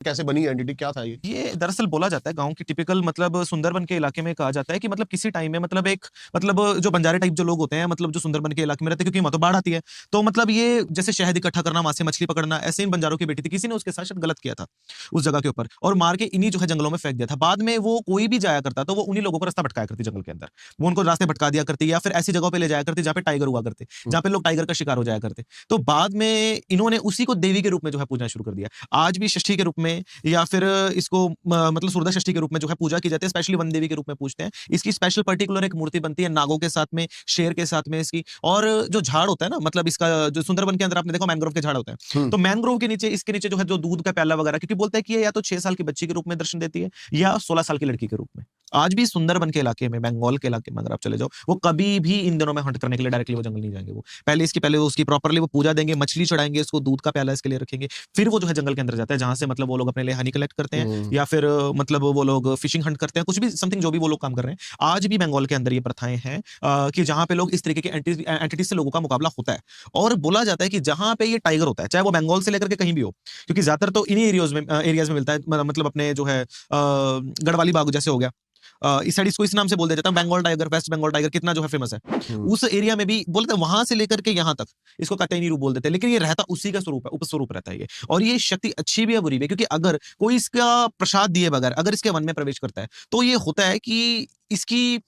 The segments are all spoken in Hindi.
कैसे बनी एंटिटी, क्या था ये? ये दरअसल बोला जाता है गाँव की टिपिकल मतलब सुंदरबन के इलाके में कहा जाता है कि मतलब किसी टाइम में मतलब एक मतलब जो बंजारे टाइप जो लोग होते हैं मतलब जो सुंदरबन के इलाके में रहते हैं क्योंकि वहाँ तो बाढ़ आती है। तो मतलब ये जैसे शहद इकट्ठा करना, वहाँ से मछली पकड़ना, ऐसे इन बंजारों की बेटी थी। किसी ने उसके साथ शायद गलत किया था उस जगह के ऊपर और मार के इन्हीं जो है जंगलों में फेंक दिया था। बाद में वो कोई भी जाया करता तो वो उन्हीं लोगों को रास्ता भटकाया करती जंगल के अंदर। वो उनको रास्ते भटका दिया करती या फिर ऐसी जगहों पे ले जाया करती जहाँ पे टाइगर हुआ करते, हुँ। जहाँ पे लोग टाइगर का शिकार हो जाया करते। तो बाद में इन्होंने उसी को देवी के रूप में जो है पूजना शुरू कर दिया। आज भी षष्ठी के रूप में या फिर इसको मतलब सूरदा षष्ठी के रूप में जो है पूजा की जाती है, स्पेशली वन देवी के रूप में पूजते हैं। इसकी स्पेशल पर्टिकुलर एक मूर्ति बनती है नागों के साथ में, शेर के साथ में इसकी और जो झाड़ होता है ना मतलब इसका जो सुंदरबन के अंदर आपने देखा मैंग्रोव के झाड़ होते हैं। हुँ। तो मैंग्रोव के नीचे इसके नीचे जो है जो दूध का प्याला वगैरह क्योंकि बोलते हैं कि ये या तो 6 साल की बच्ची के रूप में दर्शन देती है या 16 साल की लड़की के रूप में। आज भी सुंदरबन के इलाके में, बंगाल के इलाके में अगर आप चले जाओ, वो कभी भी इन दिनों में हंट करने के लिए डायरेक्टली वो जंगल नहीं जाएँगे वो। पहले उसकी प्रॉपर्ली वो पूजा देंगे, मछली चढ़ाएँगे, उसको दूध का प्याला इसके लिए रखेंगे। फिर वो जो है जंगल के अंदर जाता है जहाँ से मतलब वो लोग अपने लिए हनी कलेक्ट करते हैं हुँ। या फिर मतलब वो लोग फिशिंग हंट करते हैं, कुछ भी समथिंग जो भी वो लोग काम कर रहे हैं। आज भी बंगाल के अंदर ये प्रथाएँ हैं कि जहाँ पे लोग इस तरीके के एंटिटीज़ से लोगों का मुकाबला होता है। और बोला जाता है कि जहाँ पे ये टाइगर होता है, चाहे वो बंगाल से लेकर के कहीं भी हो, क्योंकि ज़्यादातर तो इन्हीं एरियाज़ में मिलता है मतलब अपने जो है गढ़वाली बाग जैसे हो गया। इस साइड इसको इस नाम से बोल दिया जाता है बंगाल टाइगर, वेस्ट बंगाल टाइगर कितना जो है फेमस है। हुँ। उस एरिया में भी बोलते हैं वहाँ से लेकर के यहाँ तक इसको कतई नीरू बोल देते हैं, लेकिन ये रहता उसी का स्वरूप है, उपस्वरूप रहता है ये। और ये शक्ति अच्छी भी है, बुरी भी है क्योंकि अगर कोई इसका प्रसाद दिए बगैर अगर इसके वन में प्रवेश करता है, तो ये होता है कि इसकी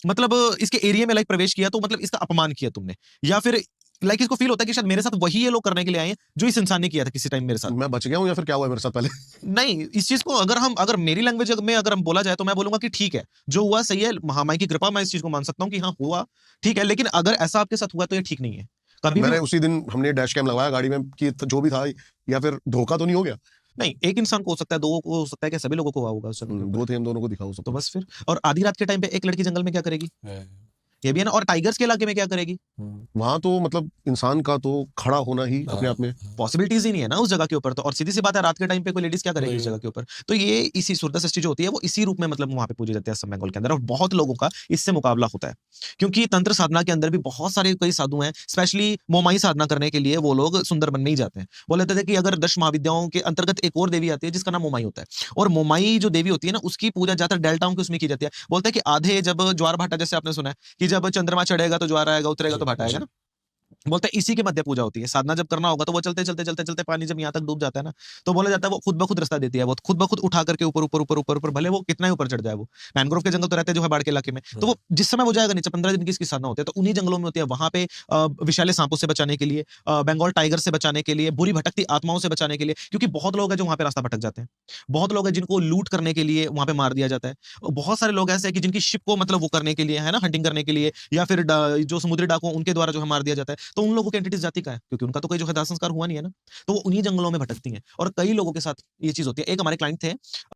मतलब इसके एरिया में लाइक प्रवेश किया तो मतलब इसका अपमान किया तुमने या फिर लाइक इसको फील होता है कि शायद मेरे साथ वही ये लोग करने के लिए आए हैं, जो इस इंसान ने किया था किसी टाइम मेरे साथ। मैं बच गया हूँ या फिर क्या हुआ है मेरे साथ पहले? नहीं, इस चीज़ को अगर मेरी लैंग्वेज में अगर हम बोला जाए तो मैं बोलूँगा कि ठीक है, जो हुआ सही है, महामाई की कृपा मैं इस चीज़ को मान सकता हूँ कि हाँ, हुआ, ठीक है, लेकिन अगर ऐसा आपके साथ हुआ तो ये ठीक नहीं है। कभी भी मैंने उसी दिन हमने डैश कैम लगवाया गाड़ी में कि जो भी था, या फिर धोखा तो नहीं हो गया? नहीं, एक इंसान को हो सकता है, 2 को हो सकता है, क्या सभी लोगों को हुआ होगा उस जगह के ऊपर। 2 थे, हम दोनों को दिखा वो सब तो कुछ। बस फिर और आधी रात के टाइम पे एक लड़की जंगल में क्या करेगी? ये भी है ना और टाइगर्स के इलाके में क्या करेगी? वहाँ तो मतलब इंसान का तो खड़ा होना ही अपने आप में। पॉसिबिलिटीज़ ही नहीं है ना उस जगह के ऊपर तो और सीधी-सी बात है रात के टाइम पे कोई लेडीज़ क्या करेगी उस जगह के ऊपर? तो ये इसी सूरत षष्ठी जो होती है वो इसी रूप में मतलब वहाँ पे पूजी जाती है असम बंगाल के अंदर और बहुत लोगों का इससे मुकाबला होता है। क्योंकि तंत्र साधना के अंदर भी बहुत सारे कई साधु हैं, स्पेशली मोमाई साधना करने के लिए वो लोग सुंदरबन में ही जाते हैं। वो लेते थे कि अगर 10 महाविद्याओं के अंतर्गत एक और देवी आती है जिसका नाम मोमाई होता है और मोमाई जो देवी होती है ना उसकी पूजा ज़्यादातर डेल्टाओं की उसमें की जाती है। बोलते हैं कि आधे जब ज्वार-भाटा जैसे आपने सुना है कि जब चंद्रमा चढ़ेगा तो ज्वार आएगा, उतरेगा तो भाटा आएगा ना? बोलते हैं इसी के मध्य पूजा होती है। साधना जब करना होगा तो वो चलते पानी जब यहाँ तक डूब जाता है ना, तो बोला जाता है वो खुद ब खुद रास्ता देती है। वो खुद ब खुद उठा करके ऊपर भले वो कितना ही ऊपर चढ़ जाए वो। मैंग्रोव के जंगल तो रहते हैं जो है बाढ़ के इलाके में। तो वो जिस समय वो जाएगा नीचे 15 दिन की इसकी साधना होती है, तो उन्हीं जंगलों में होती है। वहाँ पे विषैले साँपों से बचाने के लिए बंगाल टाइगर से बचाने के लिए, बुरी भटकती आत्माओं से बचाने के लिए क्योंकि बहुत लोग हैं जो वहाँ पे रास्ता भटक जाते हैं। बहुत लोग हैं जिनको लूट करने के लिए वहाँ पे मार दिया जाता है। बहुत सारे लोग ऐसे हैं कि जिनकी शिप को मतलब वो करने के लिए है ना हंटिंग करने के लिए या फिर जो समुद्री डाकू उनके द्वारा जो है मार दिया जाता है। तो उन लोगों की एंटिटीज़ जाती कहाँ है? क्योंकि उनका तो कोई जो है दाह संस्कार हुआ नहीं है ना। तो वो उन्हीं जंगलों में भटकती हैं और कई लोगों के साथ ये चीज़ होती है। एक हमारे क्लाइंट थे